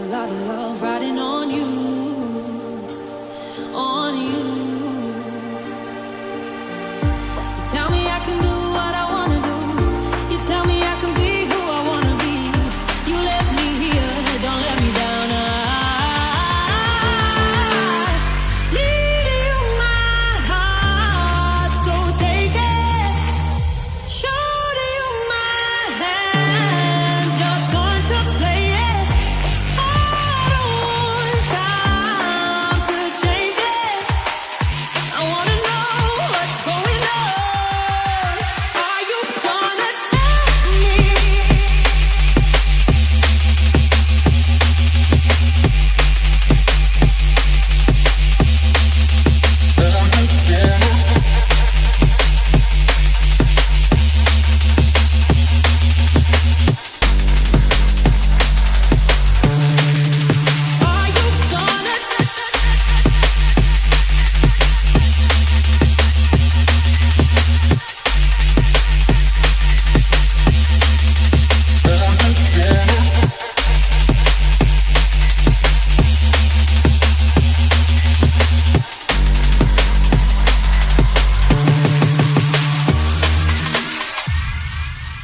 lot of love riding on you, on you. You tell me I can do what I wanna do. You tell me I can be who I wanna be. You let me here, don't let me down.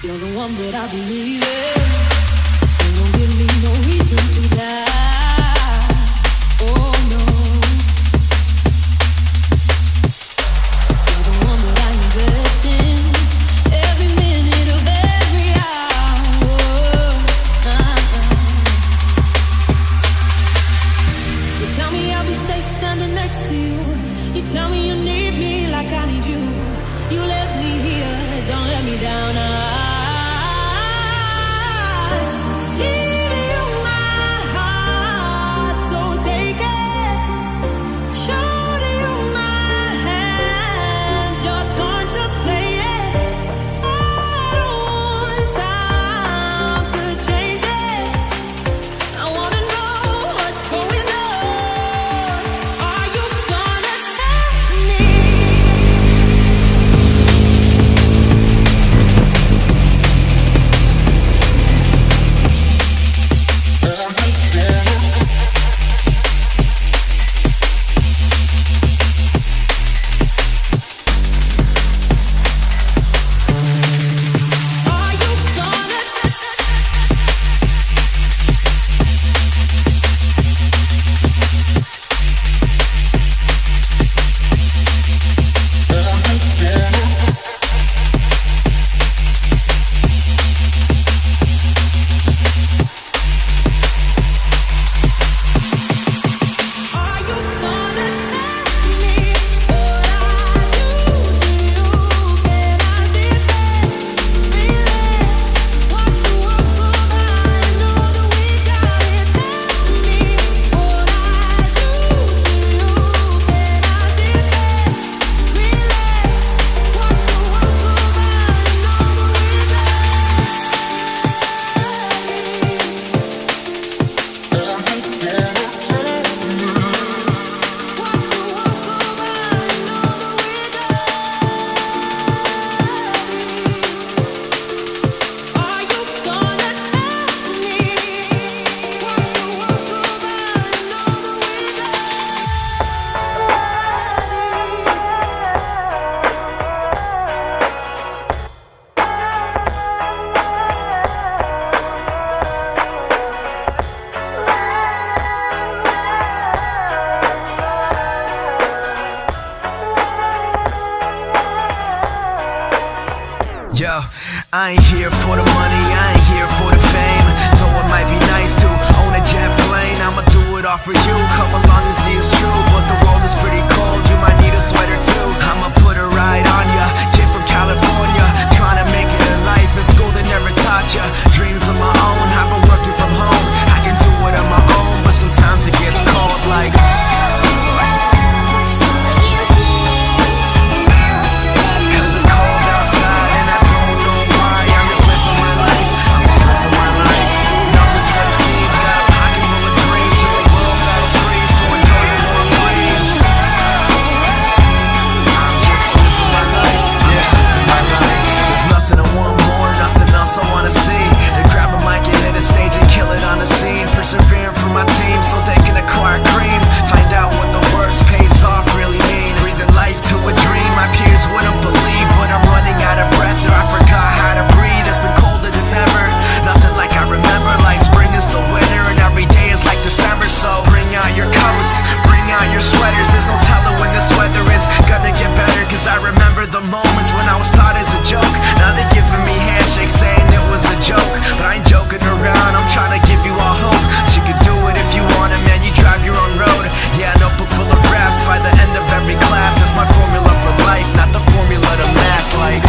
You're the one that I believe in, so don't give me no reason to lie. Oh no, you're the one that I invest in, every minute of every hour. You tell me I'll be safe standing next to you. You tell me you need me like I need you. You let me here, don't let me down. Yo, I ain't here for the money, I ain't here for the fame. Though it might be nice to own a jet plane, I'ma do it all for you. Come along and see it's true, but the world is pretty cold, you might need a sweater too. I'ma put a ride on ya, kid from California, trying to make it in life in school they never taught ya. Dreams of my own, I've been working from home. I can do it on my own, but sometimes it gets cold like Life. moments when I was thought as a joke. Now they're giving me handshakes saying it was a joke. But I ain't joking around, I'm trying to give you all hope that you could do it if you want it, man, you drive your own road. Yeah, a notebook full of raps by the end of every class. That's my formula for life, not the formula to math. Like,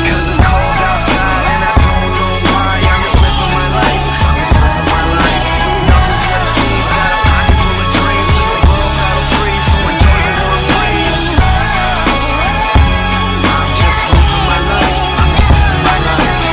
cause it's cold outside and I don't know why. I'm just living my life, I'm just living my life. Nothing's what it seems, got a pocket full of dreams. In the world battle free, so enjoy the warm breeze. I'm just living my life, I'm just living my life.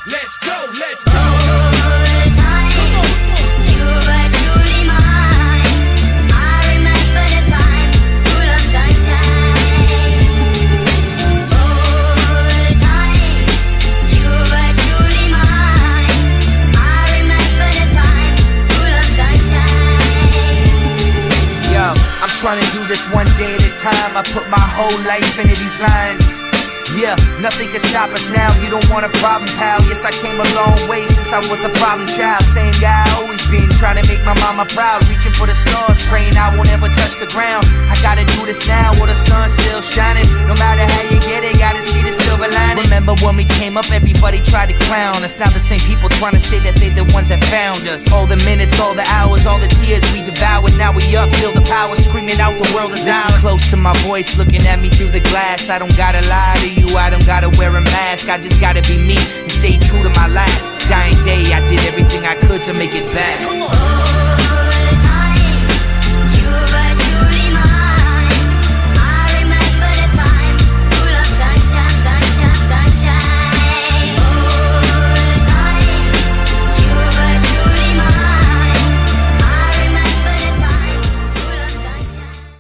Let's go, let's go. I'm trying to do this one day at a time. I put my whole life into these lines. Yeah, nothing can stop us now. You don't want a problem, pal. Yes, I came a long way since I was a problem child. Same guy I always been, trying to make my mama proud. Reaching for the stars, praying I won't ever touch the ground. I gotta do this now while the sun's still shining. No matter how you get it, gotta see the silver lining. Remember when we came up, everybody tried to clown us. Now the same people trying to say that they're the ones that found us. All the minutes, all the hours, all the tears we devoured. Now we up, feel the power, screaming out the world is ours. Listen close to my voice, looking at me through the glass. I don't gotta lie to you, I don't gotta wear a mask. I just gotta be me and stay true to my last dying day. I did everything I could to make it back.